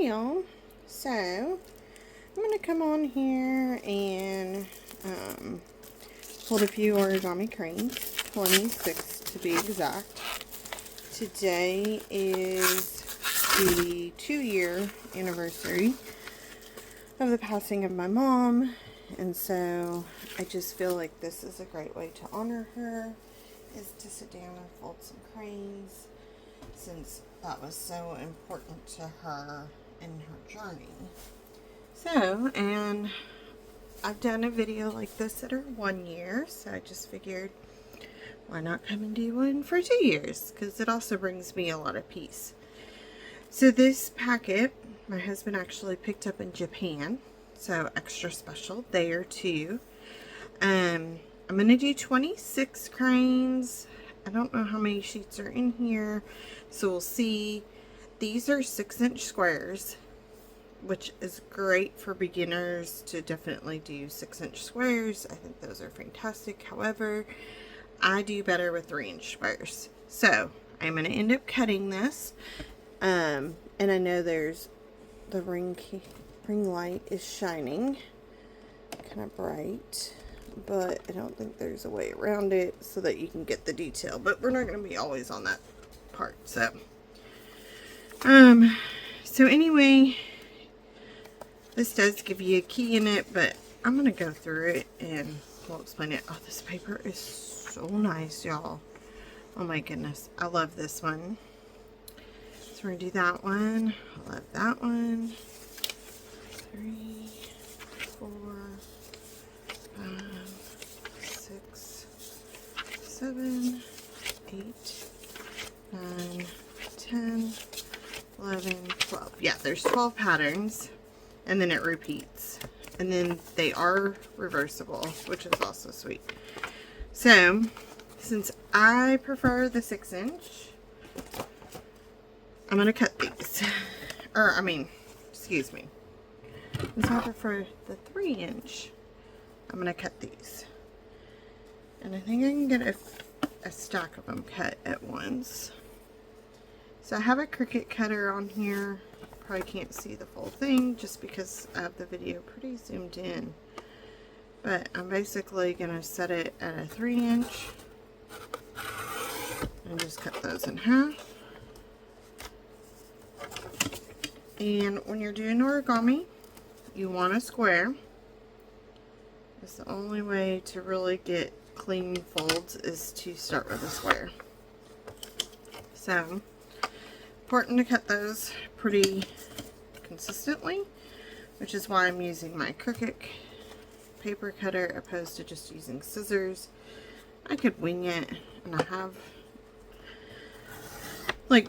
Hey y'all, so I'm going to come on here and hold a few origami cranes, 26 to be exact. Today is the 2-year anniversary of the passing of my mom, and so I just feel like this is a great way to honor her, is to sit down and fold some cranes, since that was so important to her in her journey. So, and I've done a video like this at her 1 year, so I just figured why not come and do one for 2 years, because it also brings me a lot of peace. So this packet my husband actually picked up in Japan, so extra special there too. I'm gonna do 26 cranes. I don't know how many sheets are in here, so we'll see. These are 6-inch squares, which is great for beginners to definitely do 6-inch squares. I think those are fantastic. However, I do better with 3-inch squares. So I'm going to end up cutting this. And I know there's the ring light is shining kind of bright, but I don't think there's a way around it so that you can get the detail. But we're not going to be always on that part. So anyway, this does give you a key in it, but I'm going to go through it and we'll explain it. Oh, this paper is so nice, y'all. Oh my goodness. I love this one. So we're going to do that one. I love that one. 3, 4, 5, 6, 7, 8, 9, 10, 11, 12. Yeah, there's 12 patterns, and then it repeats. And then they are reversible, which is also sweet. So, since I prefer the 6-inch, I'm going to cut these. Excuse me. Since I prefer the 3-inch, I'm going to cut these. And I think I can get a stack of them cut at once. So I have a Cricut cutter on here. Probably can't see the full thing just because I have the video pretty zoomed in. But I'm basically going to set it at a 3-inch and just cut those in half. And when you're doing origami, you want a square. It's the only way to really get clean folds is to start with a square. So, important to cut those pretty consistently, which is why I'm using my Cricut paper cutter opposed to just using scissors. I could wing it, and I have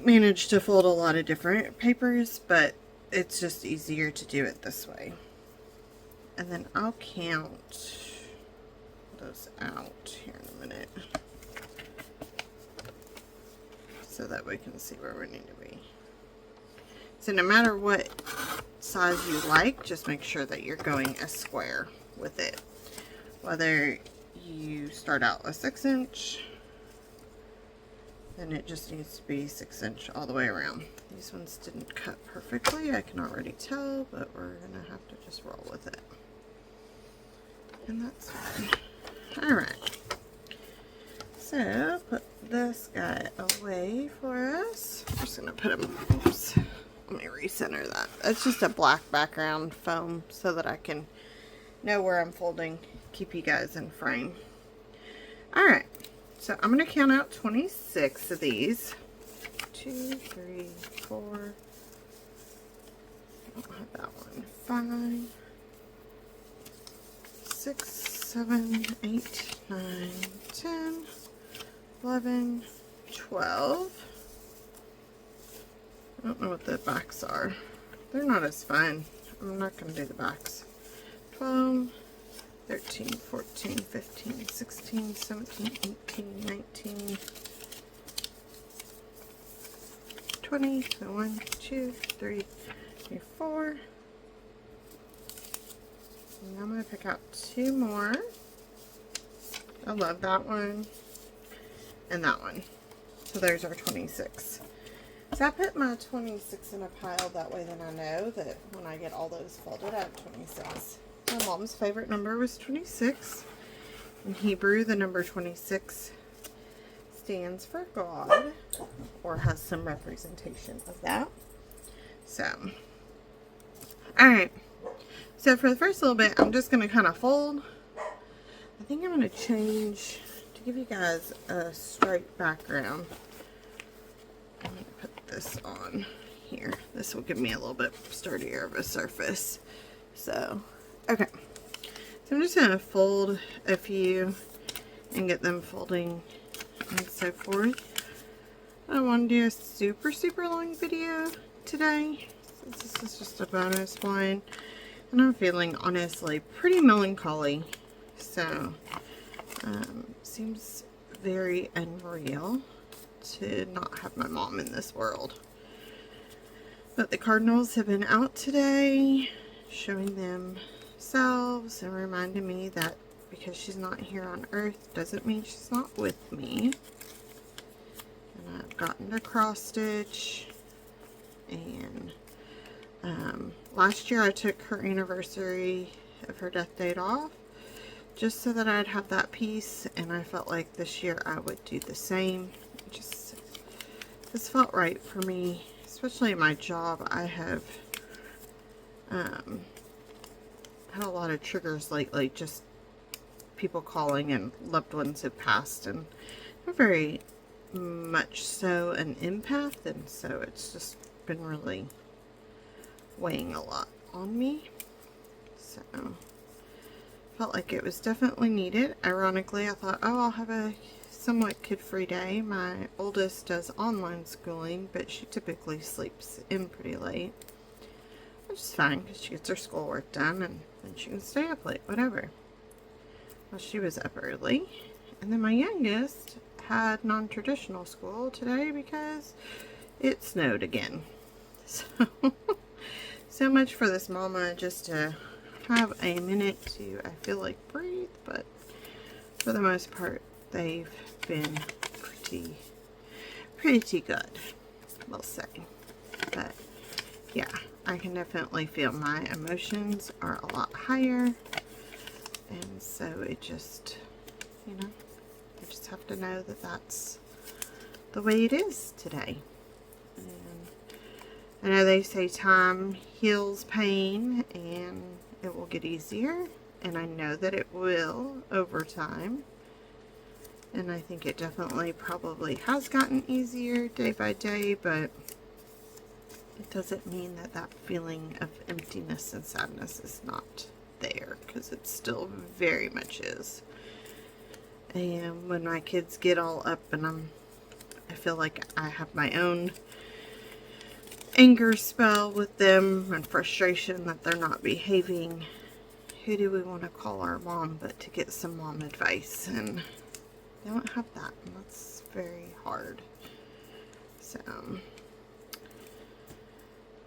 managed to fold a lot of different papers, but it's just easier to do it this way. And then I'll count those out here in a minute so that we can see where we need to be. So no matter what size you like, just make sure that you're going a square with it. Whether you start out a 6-inch, then it just needs to be 6-inch all the way around. These ones didn't cut perfectly, I can already tell, but we're gonna have to just roll with it. And that's fine. Alright. So, put this guy away for us. I'm just gonna put him, oops, let me recenter that. It's just a black background foam so that I can know where I'm folding, keep you guys in frame. Alright, so I'm gonna count out 26 of these. 2, 3, 4, I don't have that one, 5, 6, 7, 8, 9, 10, 11, 12. I don't know what the backs are. They're not as fun. I'm not going to do the backs. 12, 13, 14, 15, 16, 17, 18, 19, 20, so 1, 2, 3, 4. And I'm going to pick out 2 more. I love that one and that one. So there's our 26. So I put my 26 in a pile, that way then I know that when I get all those folded, I have 26. My mom's favorite number was 26. In Hebrew, the number 26 stands for God, or has some representation of that. So, alright. So for the first little bit, I'm just going to kind of fold. I think I'm going to change, to give you guys a straight background, I'm going to put this on here. This will give me a little bit sturdier of a surface. So, okay. So I'm just going to fold a few and get them folding and so forth. I don't want to do a super long video today, since this is just a bonus one. And I'm feeling, honestly, pretty melancholy. So, seems very unreal to not have my mom in this world. But the Cardinals have been out today, showing themselves and reminding me that because she's not here on Earth doesn't mean she's not with me. And I've gotten a cross stitch, and last year I took her anniversary of her death date off just so that I'd have that piece, and I felt like this year I would do the same. This felt right for me, especially in my job. I have had a lot of triggers lately, just people calling and loved ones have passed, and I'm very much so an empath, and so it's just been really weighing a lot on me. So felt like it was definitely needed. Ironically, I thought, oh, I'll have a somewhat kid-free day. My oldest does online schooling, but she typically sleeps in pretty late, which is fine because she gets her schoolwork done and then she can stay up late, whatever. Well, she was up early, and then my youngest had non-traditional school today because it snowed again. So much for this mama just to have a minute to, I feel like, breathe, but for the most part they've been pretty good, we'll say. But yeah, I can definitely feel my emotions are a lot higher, and so it just, you know, I just have to know that that's the way it is today. And I know they say time heals pain and it will get easier, and I know that it will over time, and I think it definitely probably has gotten easier day by day, but it doesn't mean that that feeling of emptiness and sadness is not there, because it still very much is. And when my kids get all up and I feel like I have my own anger spell with them and frustration that they're not behaving, who do we want to call our mom but to get some mom advice? And they don't have that, and that's very hard. So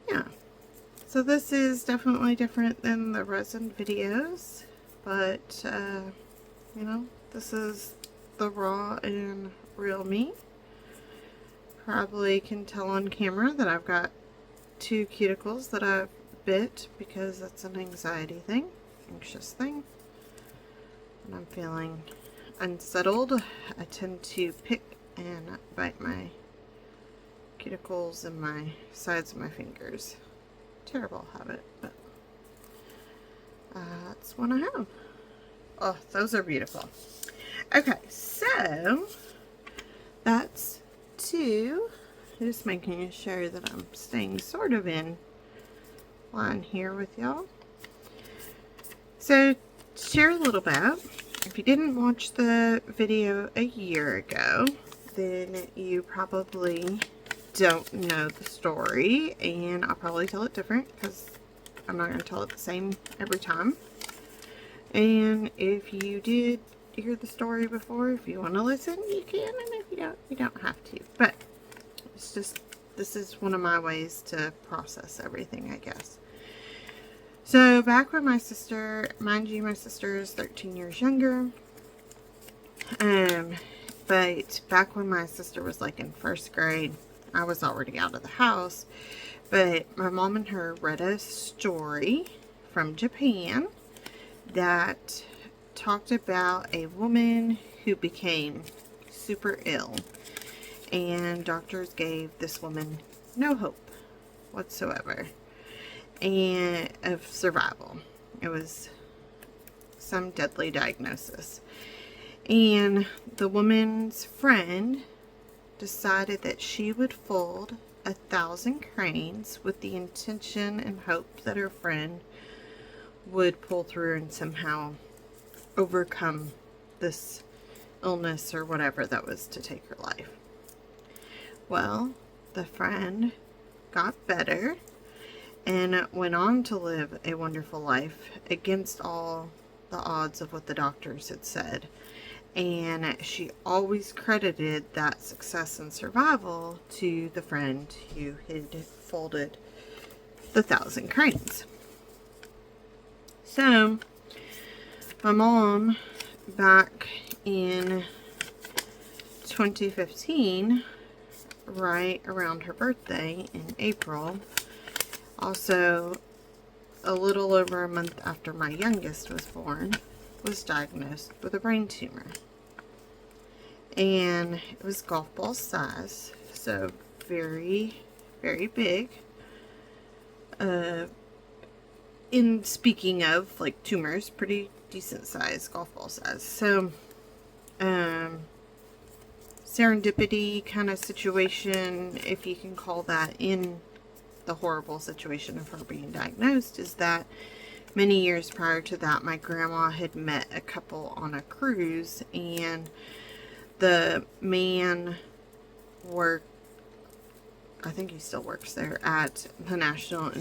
yeah, so this is definitely different than the resin videos, but you know, this is the raw and real me. Probably can tell on camera that I've got 2 cuticles that I've bit because that's an anxious thing. When I'm feeling unsettled, I tend to pick and bite my cuticles and my sides of my fingers. Terrible habit, but that's one I have. Oh, those are beautiful. Okay, so that's 2. Just making sure that I'm staying sort of in line here with y'all. So, to share a little bit, if you didn't watch the video a year ago, then you probably don't know the story, and I'll probably tell it different because I'm not going to tell it the same every time. And if you did hear the story before, if you want to listen, you can, and if you don't, you don't have to. But it's just, this is one of my ways to process everything, I guess. So back when my sister, mind you, my sister is 13 years younger, but back when my sister was like in 1st grade, I was already out of the house. But my mom and her read a story from Japan that talked about a woman who became super ill, and doctors gave this woman no hope whatsoever and of survival. It was some deadly diagnosis, and the woman's friend decided that she would fold 1,000 cranes with the intention and hope that her friend would pull through and somehow overcome this illness or whatever that was to take her life. Well, the friend got better and went on to live a wonderful life against all the odds of what the doctors had said. And she always credited that success and survival to the friend who had folded the 1,000 cranes. So, my mom, back in 2015, right around her birthday in April, also a little over a month after my youngest was born, was diagnosed with a brain tumor. And it was golf ball size, so very, very big. In speaking of, like, tumors, pretty decent size, golf ball size. So, serendipity kind of situation, if you can call that, in the horrible situation of her being diagnosed, is that many years prior to that, my grandma had met a couple on a cruise, and the man worked, I think he still works there, at the National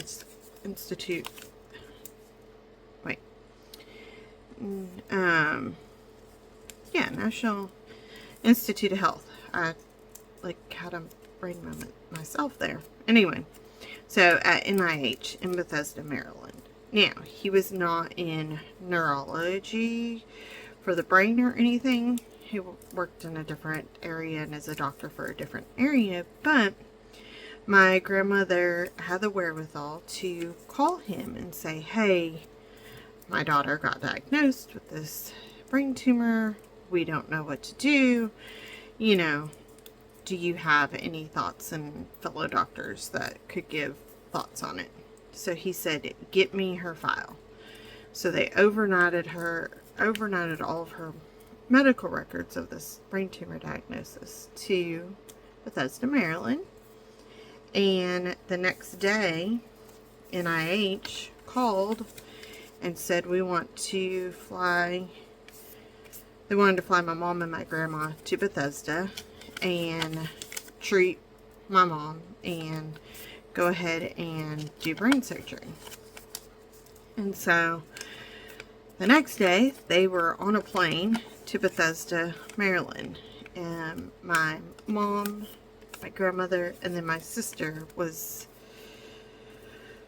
Institute, National Institute of Health. I, had a brain moment myself there. Anyway, so at NIH in Bethesda, Maryland. Now, he was not in neurology for the brain or anything. He worked in a different area and is a doctor for a different area, but my grandmother had the wherewithal to call him and say, hey, my daughter got diagnosed with this brain tumor. We don't know what to do. You know, do you have any thoughts and fellow doctors that could give thoughts on it? So he said, get me her file. So they overnighted all of her medical records of this brain tumor diagnosis to Bethesda, Maryland. And the next day, NIH called and said, they wanted to fly my mom and my grandma to Bethesda and treat my mom and go ahead and do brain surgery. And so the next day, they were on a plane to Bethesda, Maryland. And my mom, my grandmother, and then my sister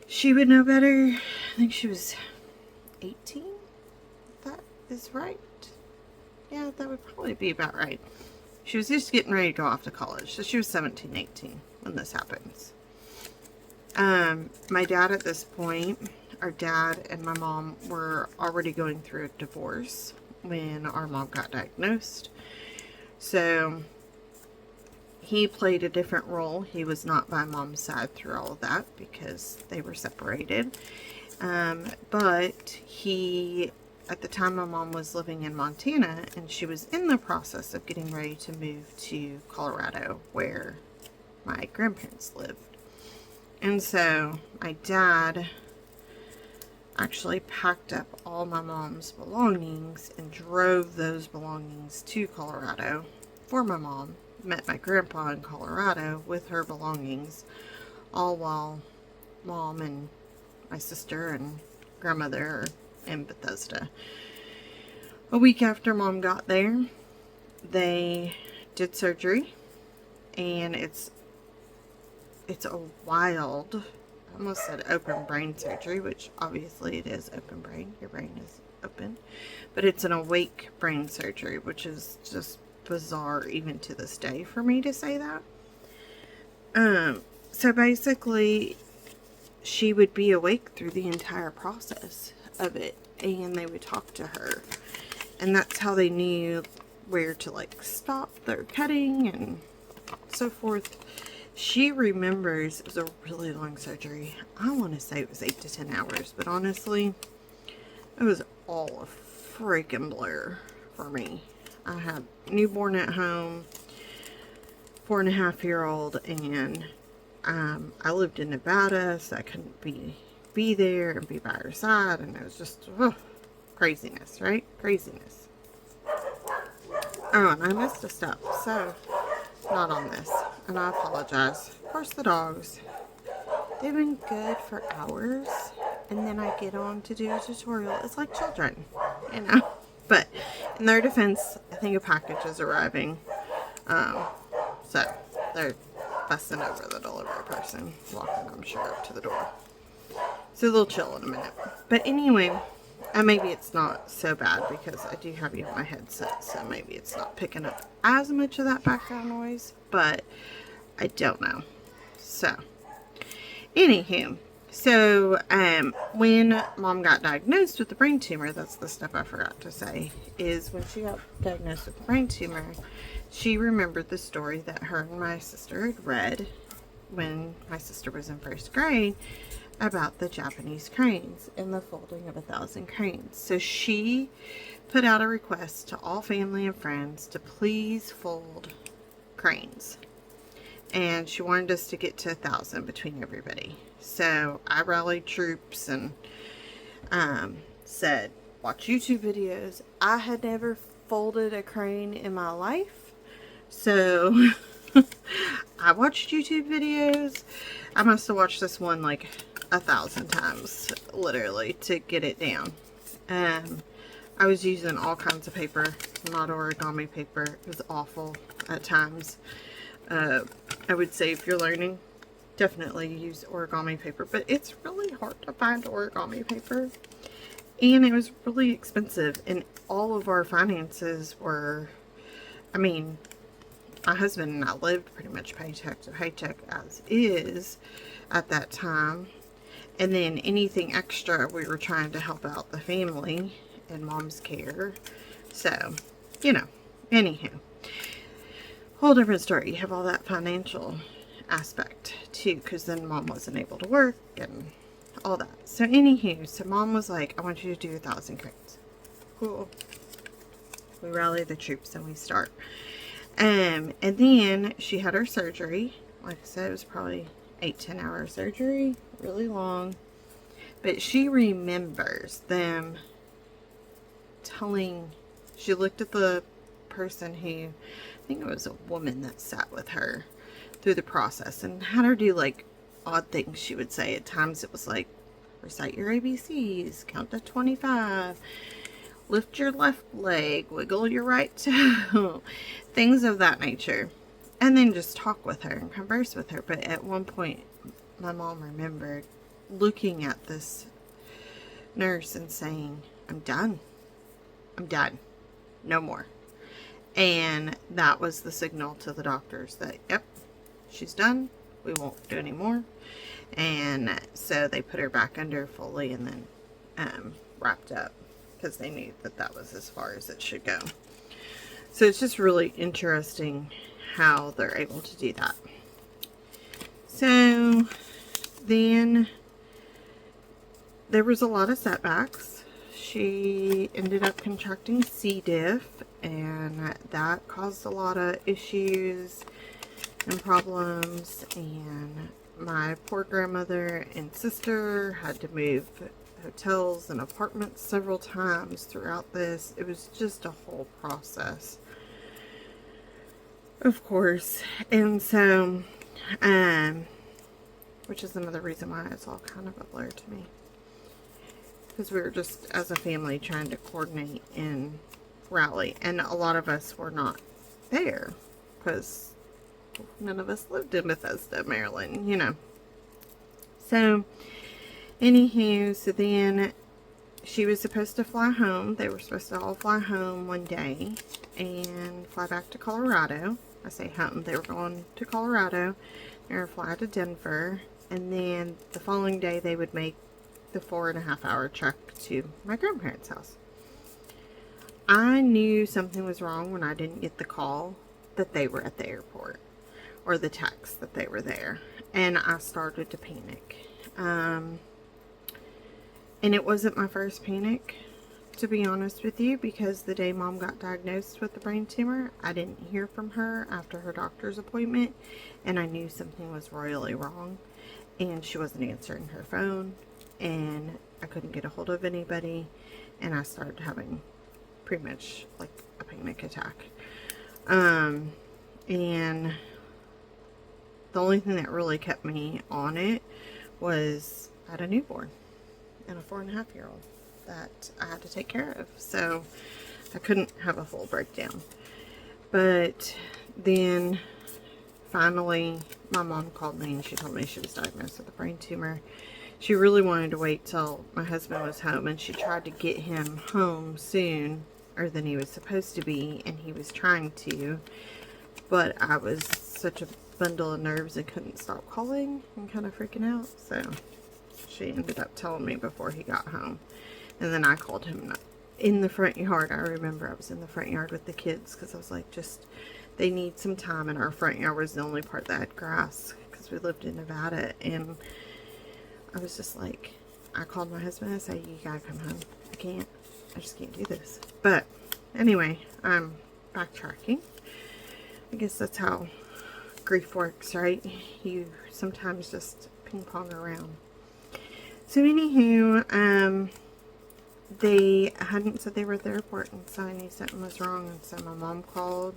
she would know better. I think she was 18. That is right. Yeah, that would probably be about right. She was just getting ready to go off to college. So she was 17, 18 when this happens. My dad at this point, our dad and my mom were already going through a divorce when our mom got diagnosed. So he played a different role. He was not by mom's side through all of that because they were separated. But he, at the time, my mom was living in Montana, and she was in the process of getting ready to move to Colorado, where my grandparents lived. And so my dad actually packed up all my mom's belongings and drove those belongings to Colorado for my mom. Met my grandpa in Colorado with her belongings, all while mom and my sister and grandmother are in Bethesda. A week after mom got there, they did surgery, and it's a wild, I almost said open brain surgery, which obviously it is open brain. Your brain is open. But it's an awake brain surgery, which is just bizarre even to this day for me to say that. So basically, she would be awake through the entire process of it, and they would talk to her, and that's how they knew where to like stop their cutting and so forth. She remembers it was a really long surgery. I want to say it was 8 to 10 hours, but honestly, it was all a freaking blur for me. I had newborn at home, 4.5-year-old, and I lived in Nevada, so I couldn't be there and be by her side, and it was just craziness, right? Craziness. Oh, and I missed a step, so not on this, and I apologize. Of course, the dogs, they've been good for hours, and then I get on to do a tutorial. It's like children, you know. But in their defense, I think a package is arriving, so they're fussing over the delivery person, walking, I'm sure, up to the door. So they'll chill in a minute. But anyway, maybe it's not so bad because I do have you on my headset, so maybe it's not picking up as much of that background noise, but I don't know. So, anywho, so when Mom got diagnosed with the brain tumor, that's the stuff I forgot to say, is when she got diagnosed with the brain tumor, she remembered the story that her and my sister had read when my sister was in 1st grade about the Japanese cranes and the folding of 1,000 cranes. So she put out a request to all family and friends to please fold cranes. And she wanted us to get to 1,000 between everybody. So I rallied troops and said, watch YouTube videos. I had never folded a crane in my life. So I watched YouTube videos. I must have watched this one like 1,000 times, literally, to get it down. I was using all kinds of paper, not origami paper. It was awful at times. I would say if you're learning, definitely use origami paper, but it's really hard to find origami paper, and it was really expensive, and all of our finances were, I mean, my husband and I lived pretty much paycheck to paycheck as is at that time, and then anything extra we were trying to help out the family and Mom's care. So, you know, anywho, whole different story. You have all that financial aspect too, because then Mom wasn't able to work and all that. So anywho, so Mom was like, I want you to do 1,000 cranes. Cool. We rally the troops and we start. And then she had her surgery. Like I said, it was probably 8-10 hour surgery, really long. But she remembers them telling, she looked at the person who, I think it was a woman that sat with her through the process and had her do like odd things. She would say at times it was like, recite your ABCs, count to 25, lift your left leg, wiggle your right toe, things of that nature. And then just talk with her and converse with her. But at one point, my mom remembered looking at this nurse and saying, I'm done. I'm done. No more. And that was the signal to the doctors that, yep, she's done. We won't do any more. And so they put her back under fully and then wrapped up, because they knew that that was as far as it should go. So it's just really interesting how they're able to do that. So then there was a lot of setbacks. She ended up contracting C. diff, and that caused a lot of issues and problems, and my poor grandmother and sister had to move hotels and apartments several times throughout this. It was just a whole process, of course. And so which is another reason why it's all kind of a blur to me, because we were just as a family trying to coordinate and rally, and a lot of us were not there because none of us lived in Bethesda, Maryland, you know. So anywho, so then she was supposed to fly home. They were supposed to all fly home one day and fly back to Colorado. I say home. They were going to Colorado. or fly to Denver, and then the following day they would make the 4.5 hour trek to my grandparents' house. I knew something was wrong when I didn't get the call that they were at the airport, or the text that they were there, and I started to panic. And it wasn't my first panic, to be honest with you, because the day Mom got diagnosed with the brain tumor, I didn't hear from her after her doctor's appointment, and I knew something was royally wrong, and she wasn't answering her phone, and I couldn't get a hold of anybody, and I started having pretty much like a panic attack. And the only thing that really kept me on it was I had a newborn and a 4.5-year-old that I had to take care of. So I couldn't have a full breakdown. But then finally my mom called me and she told me she was diagnosed with a brain tumor. She really wanted to wait till my husband was home, and she tried to get him home soon, or than he was supposed to be, and he was trying to, but I was such a bundle of nerves and couldn't stop calling and kind of freaking out. So she ended up telling me before he got home, and then I called him in the front yard. I remember I was in the front yard with the kids because I was like, they need some time, and our front yard was the only part that had grass because we lived in Nevada. And I was just like, I called my husband and I said, you gotta come home. I just can't do this. But anyway, I'm backtracking. I guess that's how grief works, right? You sometimes just ping pong around. So anywho, they hadn't said they were at the airport, and so I knew something was wrong. And so my mom called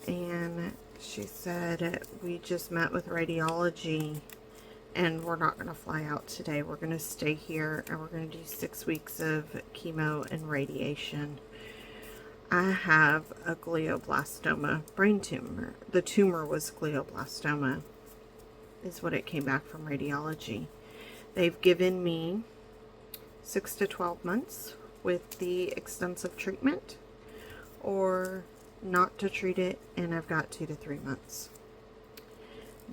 and she said, we just met with radiology and we're not going to fly out today. We're going to stay here and we're going to do 6 weeks of chemo and radiation. I have a glioblastoma brain tumor. The tumor was glioblastoma, is what it came back from radiology. They've given me 6 to 12 months with the extensive treatment, or not to treat it, and I've got 2 to 3 months.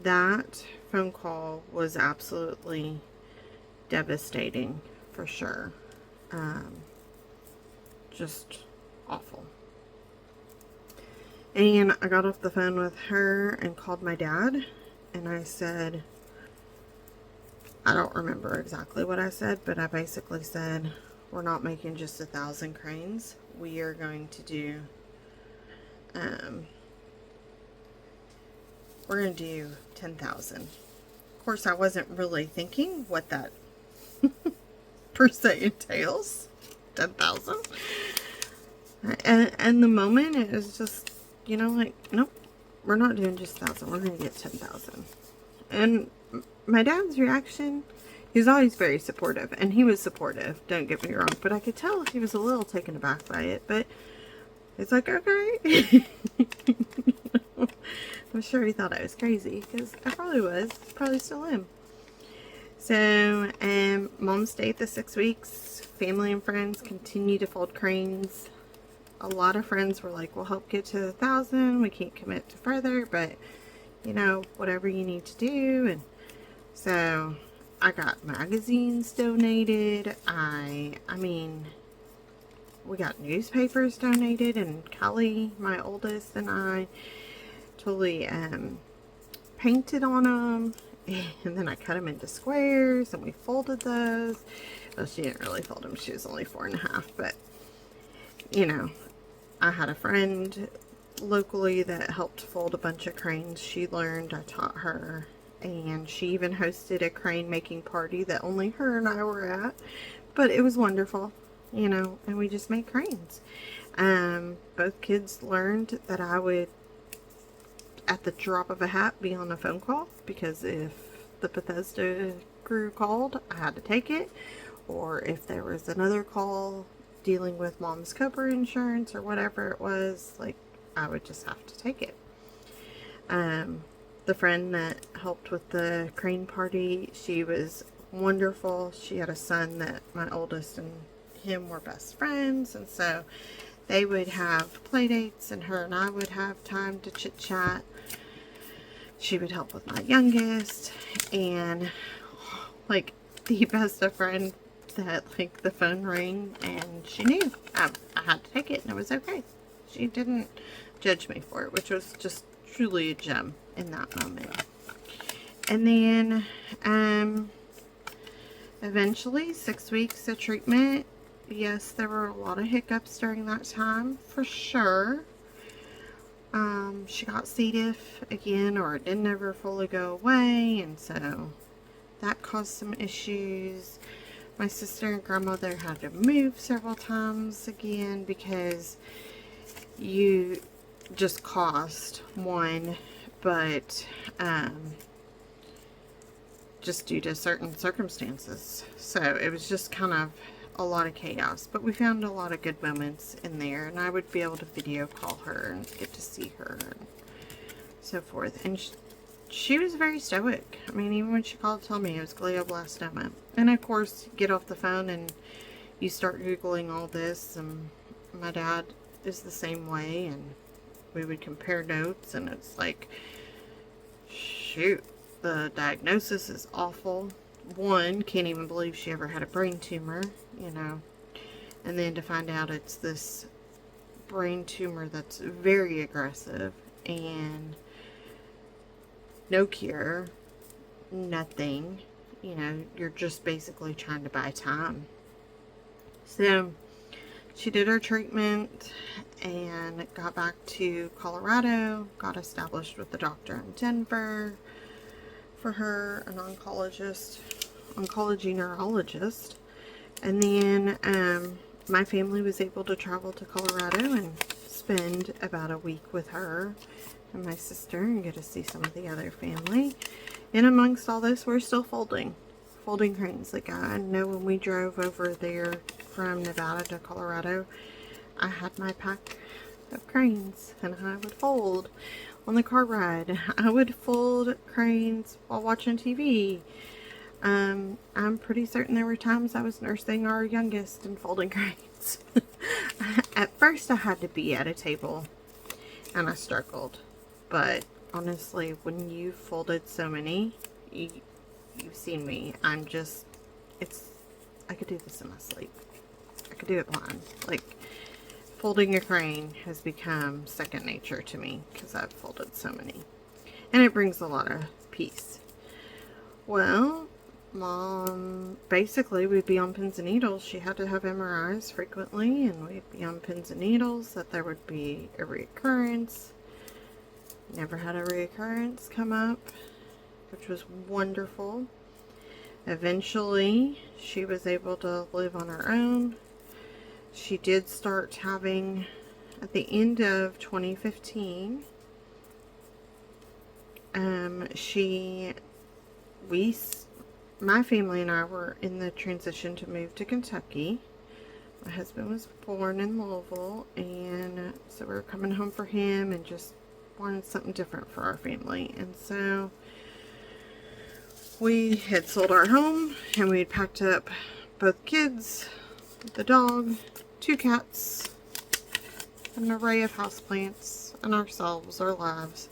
That phone call was absolutely devastating, for sure. Just awful. And I got off the phone with her and called my dad, and I said, I don't remember exactly what I said, but I basically said, we're not making just 1,000 cranes. We are going to do, we're going to do 10,000. Of course, I wasn't really thinking what that per se entails. 10,000. And the moment, it was just, you know, like, nope, we're not doing just 1,000. We're going to get 10,000. And my dad's reaction, he was always very supportive, and he was supportive, don't get me wrong, but I could tell he was a little taken aback by it, but it's like, okay. I'm sure he thought I was crazy, because I probably was, probably still am. So, Mom stayed the 6 weeks. Family and friends continue to fold cranes. A lot of friends were like, we'll help get to 1,000. We can't commit to further, but, you know, whatever you need to do. And so I got magazines donated. I mean, we got newspapers donated, and Kelly, my oldest, and I totally painted on them. And then I cut them into squares, and we folded those. Well, she didn't really fold them. She was only 4.5, but, you know, I had a friend locally that helped fold a bunch of cranes. She learned, I taught her, and she even hosted a crane making party that only her and I were at. But it was wonderful, you know, and we just made cranes. Both kids learned that I would, at the drop of a hat, be on a phone call, because if the Bethesda crew called, I had to take it, or if there was another call dealing with Mom's COBRA insurance or whatever it was, like, I would just have to take it. The friend that helped with the crane party, she was wonderful. She had a son that my oldest and him were best friends, and so they would have play dates, and her and I would have time to chit chat. She would help with my youngest, and like the best of friend that like the phone rang and she knew I had to take it and it was okay. She didn't judge me for it, which was just truly a gem in that moment. And then eventually 6 weeks of treatment. Yes, there were a lot of hiccups during that time for sure. She got C. diff again, or it didn't ever fully go away, and so that caused some issues. My sister and grandmother had to move several times again because you just cost one, but just due to certain circumstances. So it was just kind of a lot of chaos, but we found a lot of good moments in there, and I would be able to video call her and get to see her and so forth. And she was very stoic. I mean, even when she called to tell me it was glioblastoma, and of course you get off the phone and you start googling all this, and my dad is the same way, and we would compare notes, and it's like, shoot, the diagnosis is awful. One, can't even believe she ever had a brain tumor, you know, and then to find out it's this brain tumor that's very aggressive and no cure, nothing, you know, you're just basically trying to buy time. So she did her treatment and got back to Colorado, got established with the doctor in Denver for her, an oncology neurologist. And then my family was able to travel to Colorado and spend about a week with her and my sister and get to see some of the other family. And amongst all this, we're still folding cranes. Like, I know when we drove over there from Nevada to Colorado, I had my pack of cranes and I would fold on the car ride. I would fold cranes while watching TV. I'm pretty certain there were times I was nursing our youngest and folding cranes. At first I had to be at a table and I struggled, but honestly, when you folded so many, you've seen me, I could do this in my sleep. I could do it blind. Like, folding a crane has become second nature to me because I've folded so many. And it brings a lot of peace. Well, Mom, basically, we'd be on pins and needles. She had to have MRIs frequently, and we'd be on pins and needles that there would be a reoccurrence. Never had a reoccurrence come up, which was wonderful. Eventually, she was able to live on her own. She did start having, at the end of 2015, my family and I were in the transition to move to Kentucky. My husband was born in Louisville, and so we were coming home for him and just wanted something different for our family. And so we had sold our home and we had packed up both kids, the dog, 2 cats, an array of houseplants, and ourselves, our lives,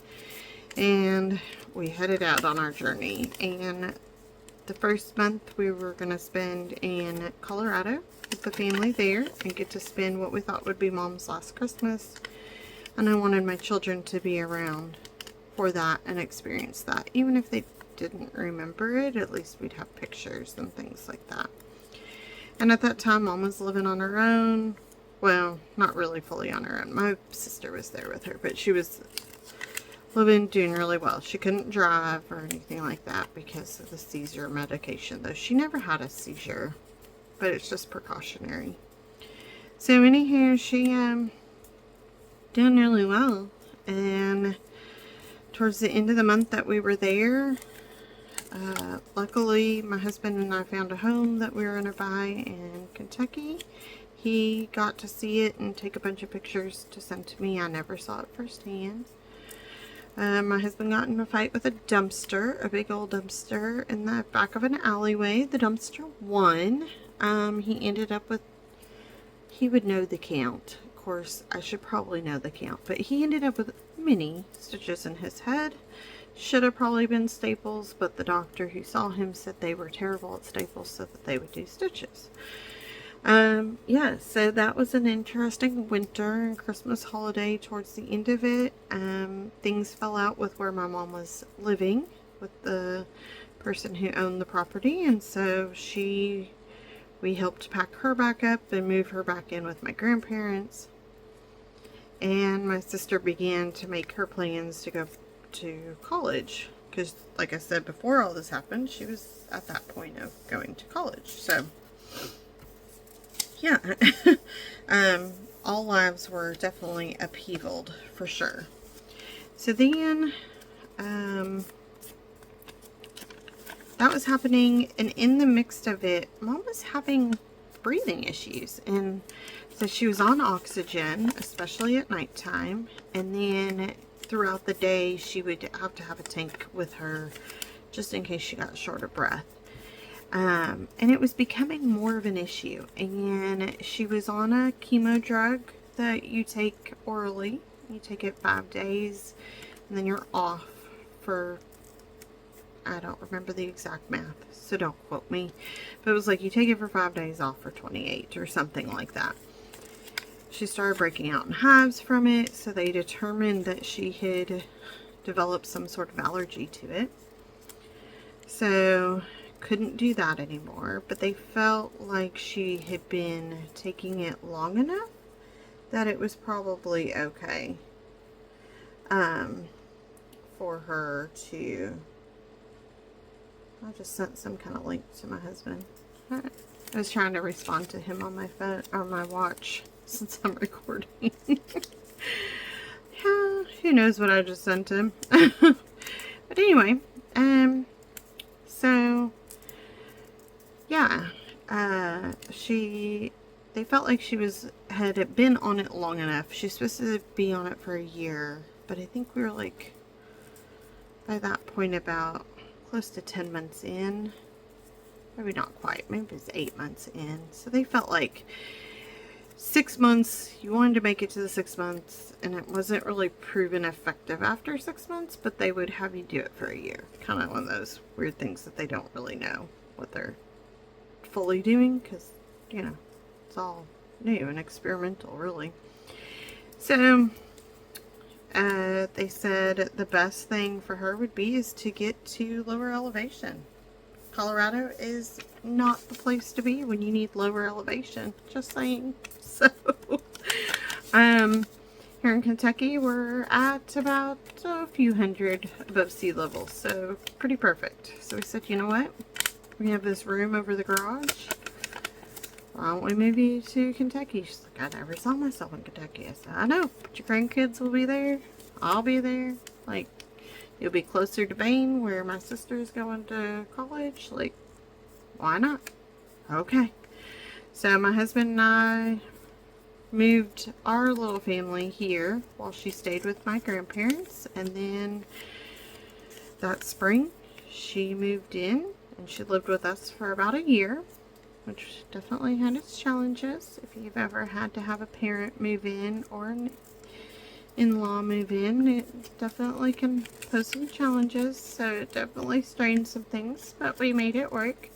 and we headed out on our journey. And the first month we were going to spend in Colorado with the family there and get to spend what we thought would be Mom's last Christmas. And I wanted my children to be around for that and experience that. Even if they didn't remember it, at least we'd have pictures and things like that. And at that time, Mom was living on her own. Well, not really fully on her own. My sister was there with her, but she was doing really well. She couldn't drive or anything like that because of the seizure medication, though she never had a seizure, but it's just precautionary. So anywho, she doing really well. And towards the end of the month that we were there, luckily my husband and I found a home that we were going to buy in Kentucky. He got to see it and take a bunch of pictures to send to me. I never saw it firsthand. My husband got in a fight with a dumpster, a big old dumpster in the back of an alleyway. The dumpster won. He ended up with, he would know the count. Of course, I should probably know the count, but he ended up with many stitches in his head, should have probably been staples, but the doctor who saw him said they were terrible at staples, so that they would do stitches. Yeah, so that was an interesting winter and Christmas holiday. Towards the end of it, things fell out with where my mom was living with the person who owned the property, and so we helped pack her back up and move her back in with my grandparents. And my sister began to make her plans to go to college, because like I said before all this happened, she was at that point of going to college. So yeah, all lives were definitely upheavaled for sure. So then that was happening, and in the midst of it, Mom was having breathing issues, and so she was on oxygen, especially at nighttime, and then throughout the day she would have to have a tank with her just in case she got short of breath. And it was becoming more of an issue, and she was on a chemo drug that you take orally. You take it 5 days and then you're off for, I don't remember the exact math, so don't quote me, but it was like you take it for 5 days, off for 28 or something like that. She started breaking out in hives from it, so they determined that she had developed some sort of allergy to it. So couldn't do that anymore, but they felt like she had been taking it long enough that it was probably okay for her to... I just sent some kind of link to my husband. I was trying to respond to him on my phone, or my watch, since I'm recording. Yeah, who knows what I just sent him. But anyway, so yeah, they felt like she had been on it long enough. She's supposed to be on it for a year, but I think we were like, by that point, about close to 10 months in. Maybe not quite, maybe it was 8 months in. So they felt like 6 months, you wanted to make it to the 6 months, and it wasn't really proven effective after 6 months, but they would have you do it for a year. Kind of one of those weird things that they don't really know what they're fully doing, because, you know, it's all new and experimental, really. So they said the best thing for her would be is to get to lower elevation. Colorado is not the place to be when you need lower elevation, just saying. So here in Kentucky we're at about a few hundred above sea level, so pretty perfect. So we said, you know what, we have this room over the garage, why don't we move you to Kentucky? She's like, I never saw myself in Kentucky. I said, I know, but your grandkids will be there, I'll be there, like, you'll be closer to Maine where my sister's going to college, like, why not? Okay. So my husband and I moved our little family here while she stayed with my grandparents, and then that spring she moved in and she lived with us for about a year, which definitely had its challenges. If you've ever had to have a parent move in or an in-law move in, it definitely can pose some challenges, so it definitely strained some things, but we made it work.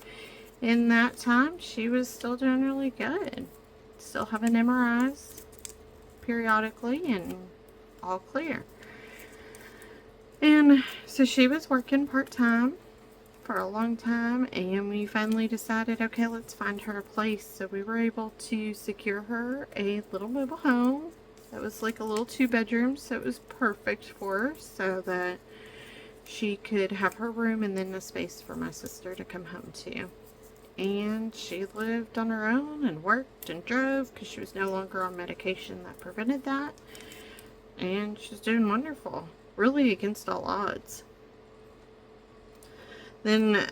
In that time she was still doing really good, still having MRIs periodically and all clear. And so she was working part-time for a long time, and we finally decided, okay, let's find her a place. So we were able to secure her a little mobile home that was like a little 2-bedroom, so it was perfect for her, so that she could have her room and then a space for my sister to come home to. And she lived on her own and worked and drove because she was no longer on medication that prevented that, and she's doing wonderful, really against all odds. Then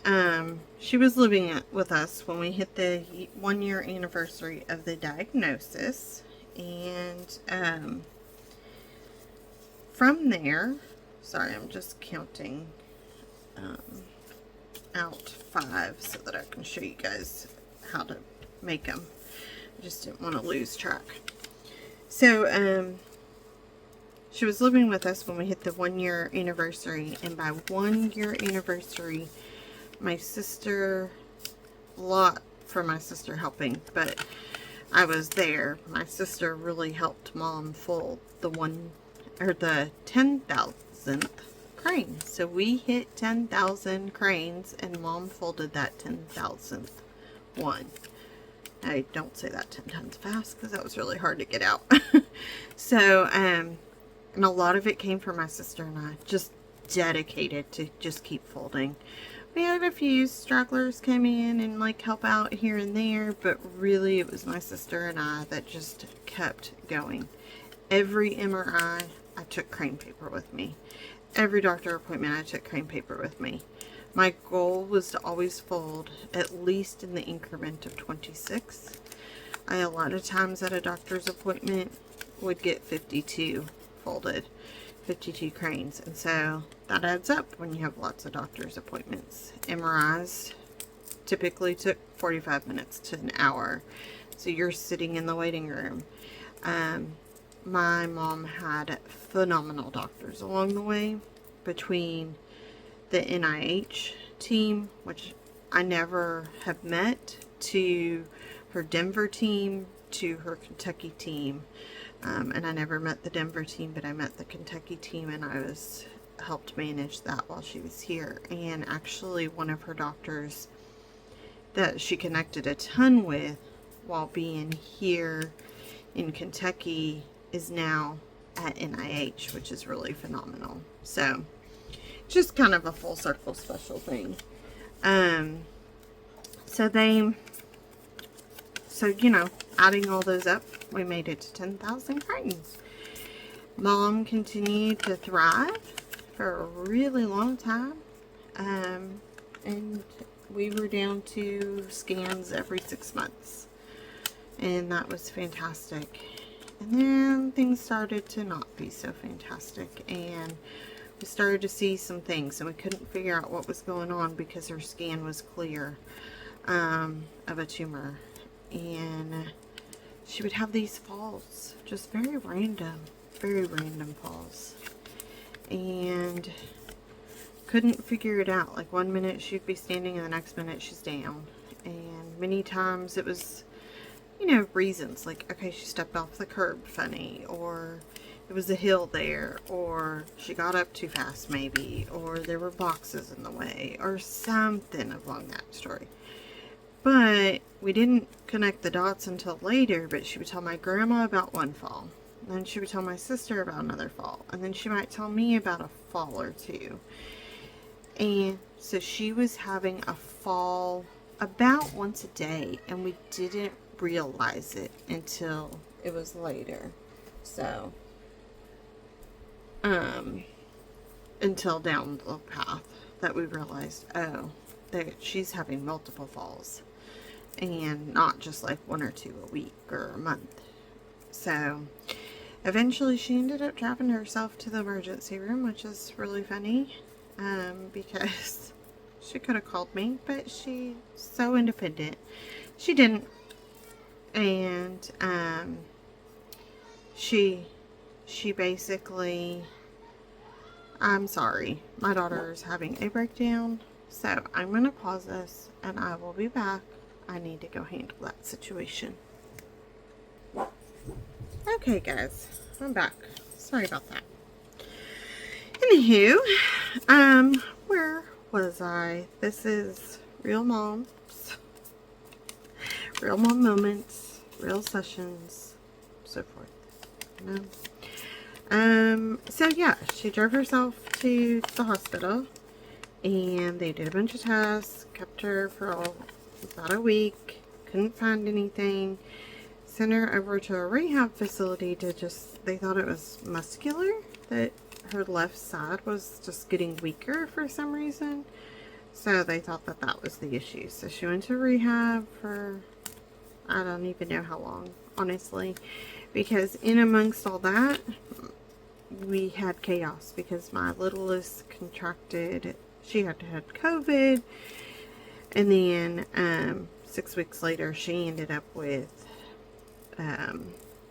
she was living with us when we hit the 1-year anniversary of the diagnosis. And from there, sorry, I'm just counting out 5 so that I can show you guys how to make them. I just didn't want to lose track. So She was living with us when we hit the 1-year anniversary, and by 1-year anniversary, my sister, a lot for my sister helping, but I was there. My sister really helped Mom fold the 10,000th crane. So we hit 10,000 cranes, and Mom folded that 10,000th one. I don't say that 10 times fast because that was really hard to get out. So, and a lot of it came from my sister and I, just dedicated to just keep folding. We had a few stragglers come in and like help out here and there, but really it was my sister and I that just kept going. Every MRI, I took crane paper with me. Every doctor appointment, I took crane paper with me. My goal was to always fold at least in the increment of 26. I, a lot of times at a doctor's appointment, would get 52 folded, 52 cranes. And so that adds up when you have lots of doctor's appointments. MRIs typically took 45 minutes to an hour. So you're sitting in the waiting room. My mom had phenomenal doctors along the way, between the NIH team, which I never have met, to her Denver team, to her Kentucky team. And I never met the Denver team, but I met the Kentucky team, and I was helped manage that while she was here. And actually one of her doctors that she connected a ton with while being here in Kentucky is now at NIH, which is really phenomenal. So just kind of a full circle special thing. So you know, adding all those up, we made it to 10,000 cranes. Mom continued to thrive for a really long time. And we were down to scans every 6 months. And that was fantastic. And then things started to not be so fantastic. And we started to see some things, and we couldn't figure out what was going on because her scan was clear of a tumor. And she would have these falls, just very random falls. And couldn't figure it out. Like one minute she'd be standing and the next minute she's down. And many times it was, you know, reasons like, okay, she stepped off the curb funny, or it was a hill there, or she got up too fast maybe, or there were boxes in the way, or something along that story. But we didn't connect the dots until later. But she would tell my grandma about one fall, and then she would tell my sister about another fall, and then she might tell me about a fall or two. And so she was having a fall about once a day, and we didn't realize it until it was later. So until down the path that we realized, oh, that she's having multiple falls, and not just like 1 or 2 a week or a month. So eventually she ended up driving herself to the emergency room, which is really funny, because she could have called me, but she's so independent. She didn't. And she basically, I'm sorry, my daughter is having a breakdown, so I'm going to pause this and I will be back. I need to go handle that situation. Okay guys, I'm back. Sorry about that. Anywho, where was I? This is Real Moms. Real mom moments, real sessions, so forth. You know? So yeah, she drove herself to the hospital, and they did a bunch of tests, kept her for about a week, couldn't find anything, sent her over to a rehab facility to they thought it was muscular, that her left side was just getting weaker for some reason. So they thought that that was the issue. So she went to rehab for, I don't even know how long, honestly, because in amongst all that, we had chaos because my littlest contracted, she had COVID, and then 6 weeks later she ended up with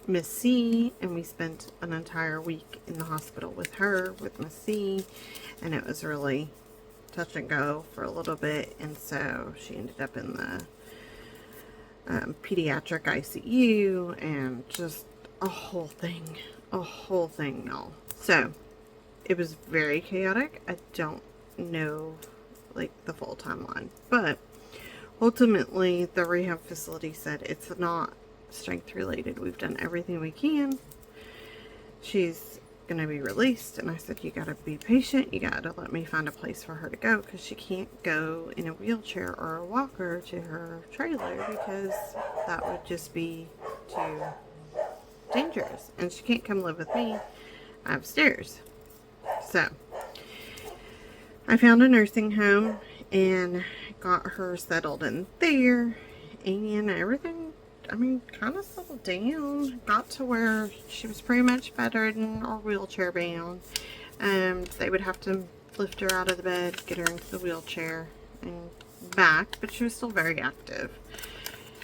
Miss C, and we spent an entire week in the hospital with her, with Miss C, and it was really touch and go for a little bit, and so she ended up in the pediatric ICU, and just a whole thing, y'all. So it was very chaotic. I don't know like the full timeline, but ultimately the rehab facility said it's not strength related. We've done everything we can. She's gonna be released. And I said, you gotta be patient, you gotta let me find a place for her to go, because she can't go in a wheelchair or a walker to her trailer, because that would just be too dangerous, and she can't come live with me upstairs. So I found a nursing home and got her settled in there, and everything, I mean, kind of settled down. Got to where she was pretty much bedridden or wheelchair bound. They would have to lift her out of the bed, get her into the wheelchair and back, but she was still very active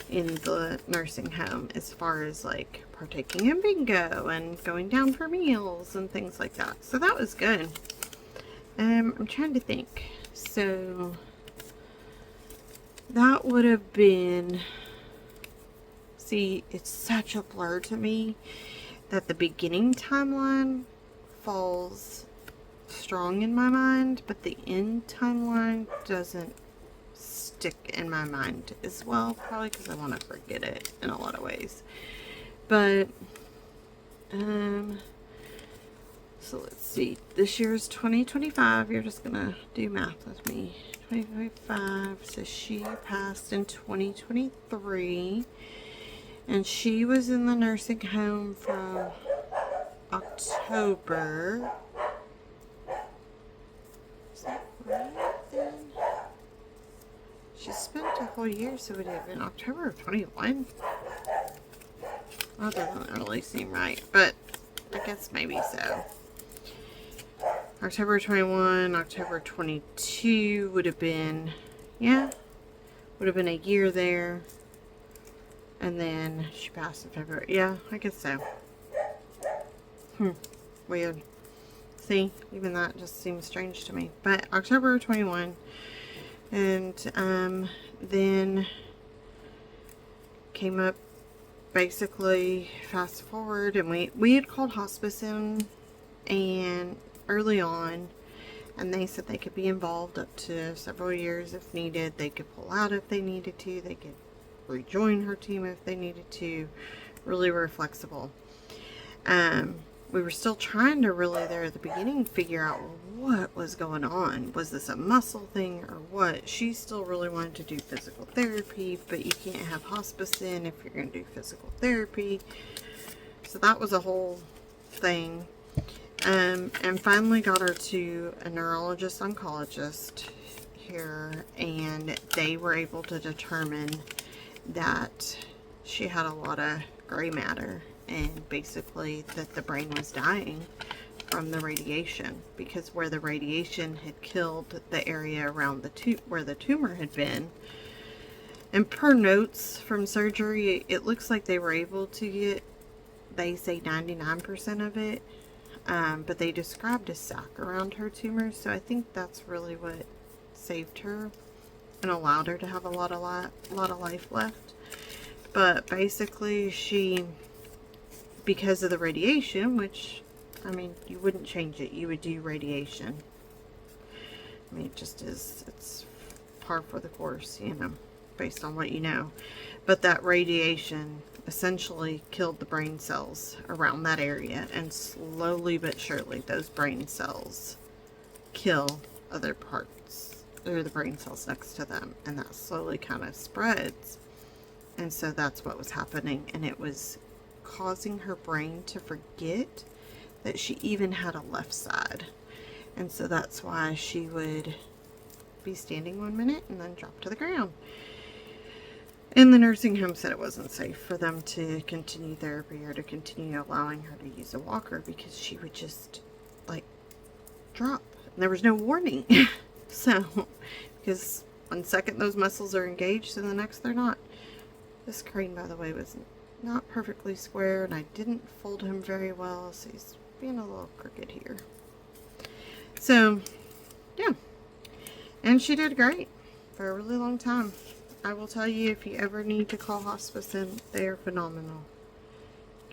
in the nursing home as far as like partaking in bingo and going down for meals and things like that. So that was good. I'm trying to think. So that would have been, see, it's such a blur to me that the beginning timeline falls strong in my mind, but the end timeline doesn't stick in my mind as well, probably because I want to forget it in a lot of ways. But so let's see, this year is 2025. You're just gonna do math with me. 2025, so she passed in 2023, and she was in the nursing home from October. Is that right then? She spent a whole year, so it would have been October of 21. Well, that doesn't really seem right, but I guess maybe so. October 21, October 22 would have been, yeah, would have been a year there. And then she passed in February. Yeah, I guess so. Weird. See, even that just seems strange to me. But October 21. And then came up, basically fast forward, and we had called hospice in and early on, and they said they could be involved up to several years if needed. They could pull out if they needed to. They could rejoin her team if they needed to. Really were flexible. We were still trying to really there at the beginning figure out what was going on. Was this a muscle thing or what? She still really wanted to do physical therapy, but you can't have hospice in if you're going to do physical therapy. So that was a whole thing. And finally got her to a neurologist oncologist here, and they were able to determine that she had a lot of gray matter, and basically that the brain was dying from the radiation, because where the radiation had killed the area around the where the tumor had been. And per notes from surgery, it looks like they were able to get, they say 99% of it, but they described a sac around her tumor, so I think that's really what saved her and allowed her to have a lot of life left. But basically she, because of the radiation, which, I mean, you wouldn't change it, you would do radiation. I mean, it just is, it's par for the course, you know, based on what you know. But that radiation essentially killed the brain cells around that area, and slowly but surely those brain cells kill other parts, or the brain cells next to them, and that slowly kind of spreads. And so that's what was happening, and it was causing her brain to forget that she even had a left side. And so that's why she would be standing 1 minute and then drop to the ground. And the nursing home said it wasn't safe for them to continue therapy or to continue allowing her to use a walker, because she would just like drop, and there was no warning. So, because 1 second those muscles are engaged and the next they're not. This crane, by the way, was not perfectly square, and I didn't fold him very well, so he's being a little crooked here. So, yeah. And she did great for a really long time. I will tell you, if you ever need to call hospice in, they are phenomenal.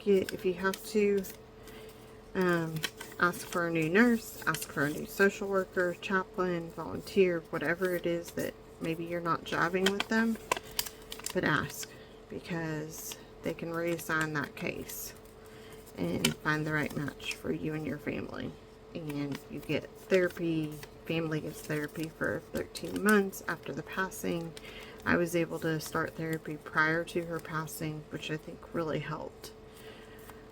If you have to ask for a new nurse, ask for a new social worker, chaplain, volunteer, whatever it is that maybe you're not jiving with them, but ask, because they can reassign that case and find the right match for you and your family. And you get therapy, family gets therapy for 13 months after the passing. I was able to start therapy prior to her passing, which I think really helped.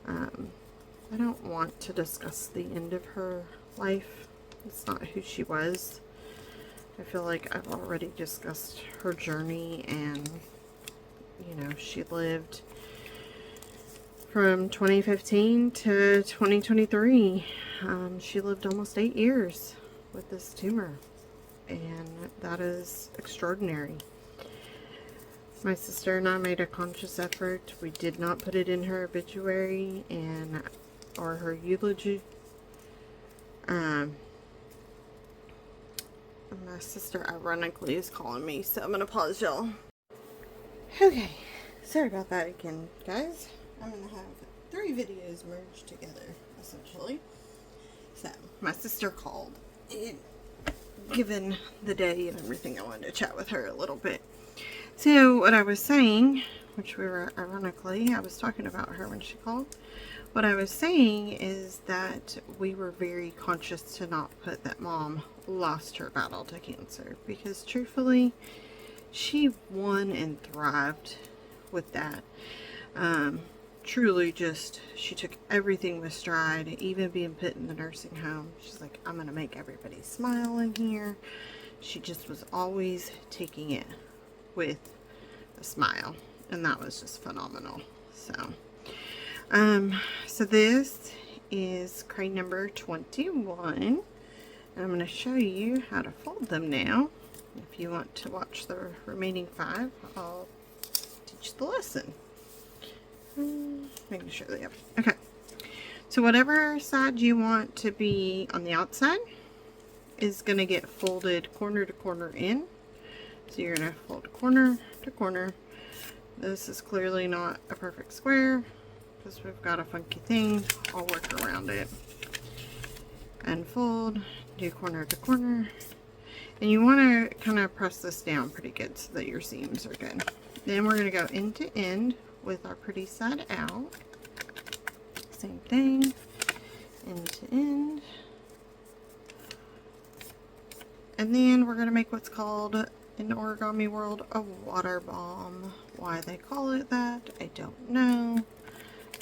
I don't want to discuss the end of her life. It's not who she was. I feel like I've already discussed her journey, and, you know, she lived from 2015 to 2023. She lived almost 8 years with this tumor, and that is extraordinary. My sister and I made a conscious effort. We did not put it in her obituary or her eulogy. My sister ironically is calling me, so I'm gonna pause, y'all. Okay, sorry about that again, guys. I'm gonna have 3 videos merged together, essentially. So, my sister called, and given the day and everything, I wanted to chat with her a little bit. So, what I was saying, which we were, ironically, I was talking about her when she called. What I was saying is that we were very conscious to not put that Mom lost her battle to cancer, because truthfully, she won and thrived with that. Truly just, she took everything with stride, even being put in the nursing home. She's like, I'm going to make everybody smile in here. She just was always taking it with a smile, and that was just phenomenal. So this is crane number 21, and I'm going to show you how to fold them now. If you want to watch the remaining 5, I'll teach the lesson. Making sure they have, okay. So whatever side you want to be on the outside is going to get folded corner to corner in. So you're going to fold corner to corner. This is clearly not a perfect square because we've got a funky thing. I'll work around it. And fold, do corner to corner. And you want to kind of press this down pretty good so that your seams are good. Then we're going to go end to end with our pretty side out. Same thing, end to end. And then we're going to make what's called, in the origami world, a water bomb. Why they call it that, I don't know.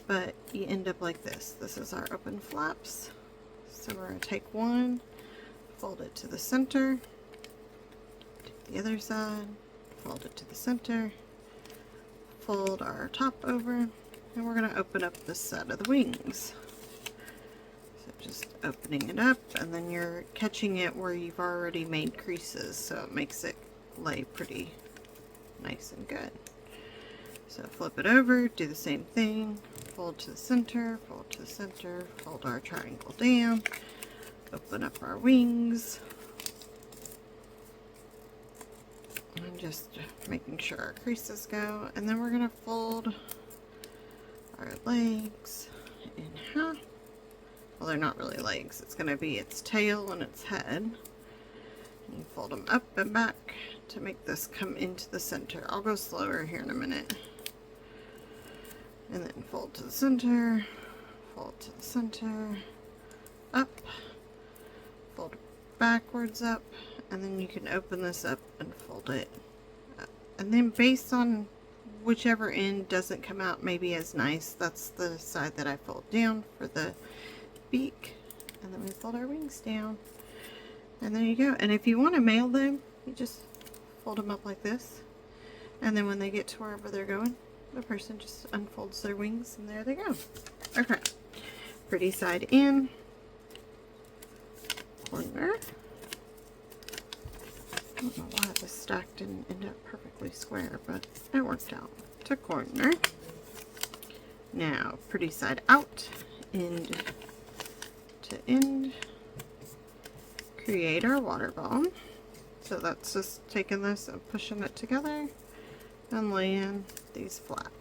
But you end up like this. This is our open flaps. So we're going to take one, fold it to the center, take the other side, fold it to the center, fold our top over, and we're going to open up this side of the wings. So just opening it up, and then you're catching it where you've already made creases, so it makes it lay pretty nice and good. So flip it over, do the same thing, fold to the center, fold to the center, fold our triangle down, open up our wings, and just making sure our creases go, and then we're going to fold our legs in half. Well, they're not really legs, it's going to be its tail and its head. And you fold them up and back to make this come into the center. I'll go slower here in a minute. And then fold to the center, fold to the center, up, fold backwards up, and then you can open this up and fold it up. And then based on whichever end doesn't come out maybe as nice, that's the side that I fold down for the beak. And then we fold our wings down. And there you go. And if you want to mail them, you just fold them up like this. And then when they get to wherever they're going, the person just unfolds their wings, and there they go. Okay. Pretty side in. Corner. I don't know why this stack didn't end up perfectly square, but it worked out. To corner. Now, pretty side out, end to end, create our water ball. So that's just taking this and pushing it together and laying these flat.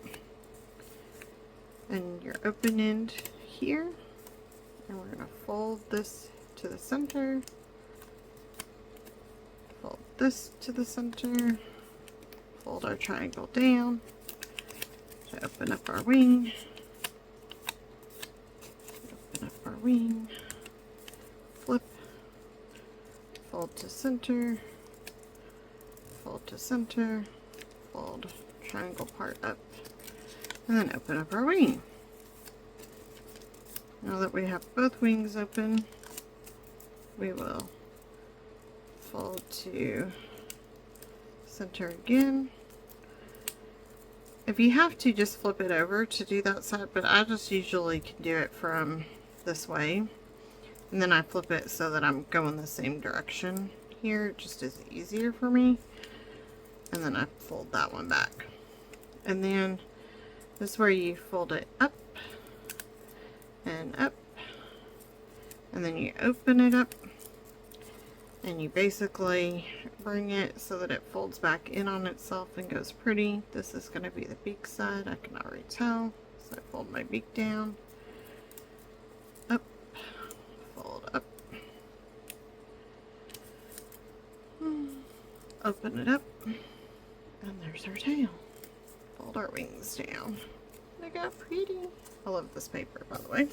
And your open end here, and we're going to fold this to the center, fold this to the center, fold our triangle down to open up our wing, open up our wing, flip, fold to center, fold to center, fold triangle part up, and then open up our wing. Now that we have both wings open, we will fold to center again. If you have to, just flip it over to do that side, but I just usually can do it from this way. And then I flip it so that I'm going the same direction here. It just is easier for me. And then I fold that one back. And then this is where you fold it up and up. And then you open it up. And you basically bring it so that it folds back in on itself and goes pretty. This is going to be the beak side, I can already tell. So I fold my beak down, up, fold up, open it up, and there's our tail. Fold our wings down. Look how pretty. I love this paper, by the way.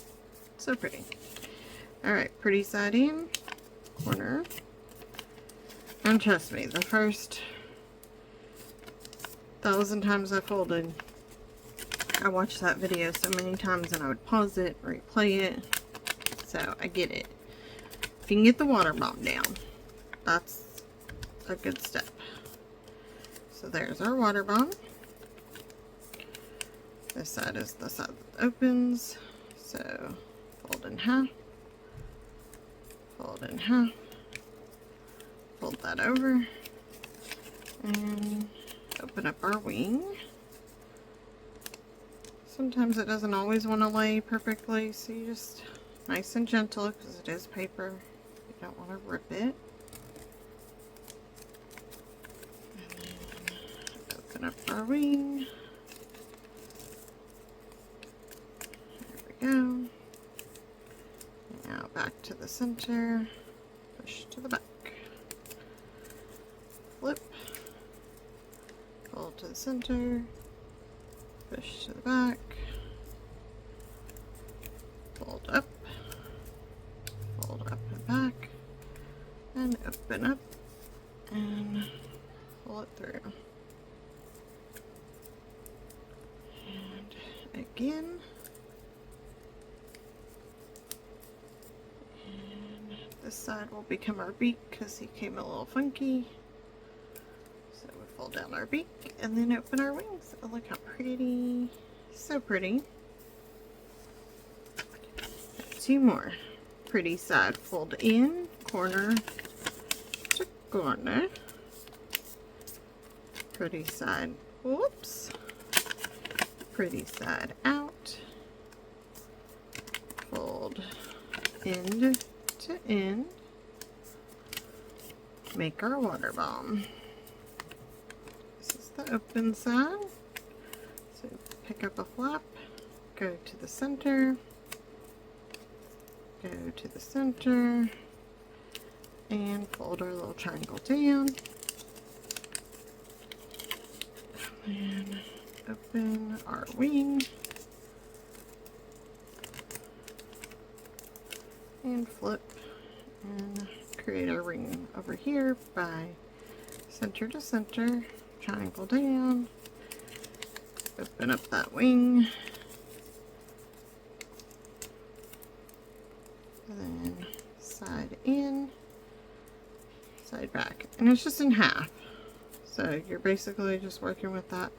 So pretty. Alright, pretty side in, corner. And trust me, the first 1,000 times I folded, I watched that video so many times and I would pause it, replay it, so I get it. If you can get the water bomb down, that's a good step. So there's our water bomb. This side is the side that opens, so fold in half, fold in half. Fold that over and open up our wing. Sometimes it doesn't always want to lay perfectly, so you just nice and gentle because it is paper. You don't want to rip it. And then open up our wing. There we go. Now back to the center, push to the back. Flip, fold to the center, push to the back, fold up and back, and open up and pull it through. And again. And this side will become our beak because he came a little funky. So we fold down our beak and then open our wings. Oh, look how pretty. So pretty. Two more. Pretty side. Fold in, corner to corner. Pretty side. Whoops. Pretty side out. Fold end to end. Make our water bomb. The open side. So pick up a flap, go to the center, go to the center, and fold our little triangle down. And open our wing. And flip and create our ring over here by center to center. Triangle down, open up that wing, and then side in, side back, and it's just in half, so you're basically just working with that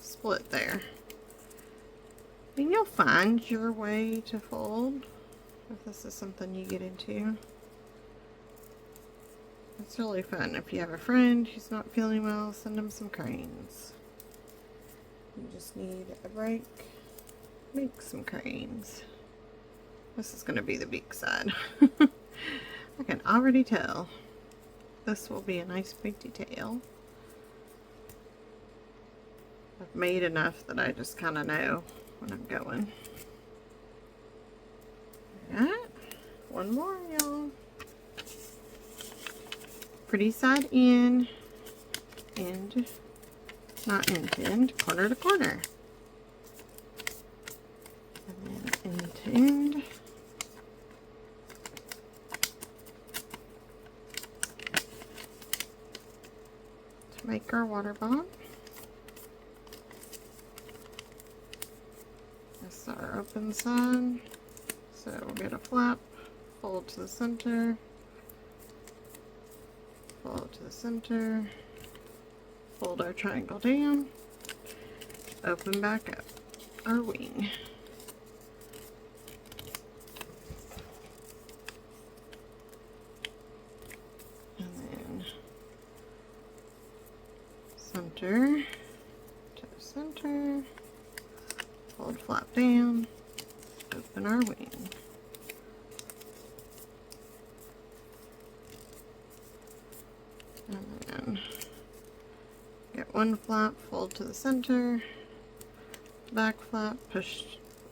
split there. And you'll find your way to fold if this is something you get into. It's really fun. If you have a friend who's not feeling well, send them some cranes. You just need a break make some cranes. This is going to be the beak side. I can already tell this will be a nice big detail. I've made enough that I just kind of know when I'm going. Alright, one more, y'all. Pretty side in, end, not end to end, corner to corner. And then end to end. To make our water bomb. This is our open side. So we'll get a flap, fold to the center, fold to the center, fold our triangle down, open back up our wing. And then center to the center, fold flap down, open our wing. And then get one flap, fold to the center, back flap, push,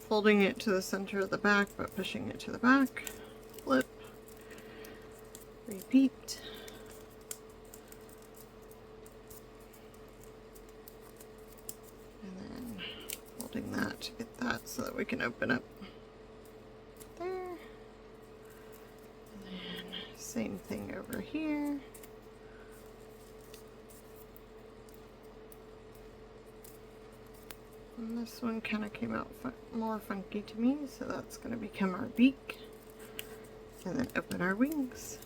folding it to the center of the back but pushing it to the back, flip, repeat. And then folding that to get that so that we can open up there. And then same thing over here. And this one kind of came out more funky to me, so that's going to become our beak. And then open our wings.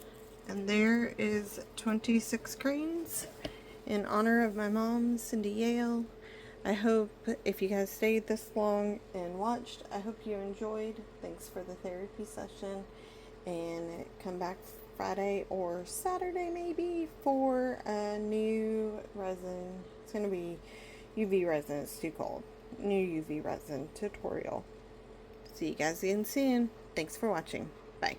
And there is 26 cranes in honor of my mom, Cindy Yale. I hope if you guys stayed this long and watched, I hope you enjoyed. Thanks for the therapy session. And come back Friday or Saturday maybe for a new resin. It's going to be UV resin. It's too cold. New UV resin tutorial. See you guys again soon. Thanks for watching. Bye.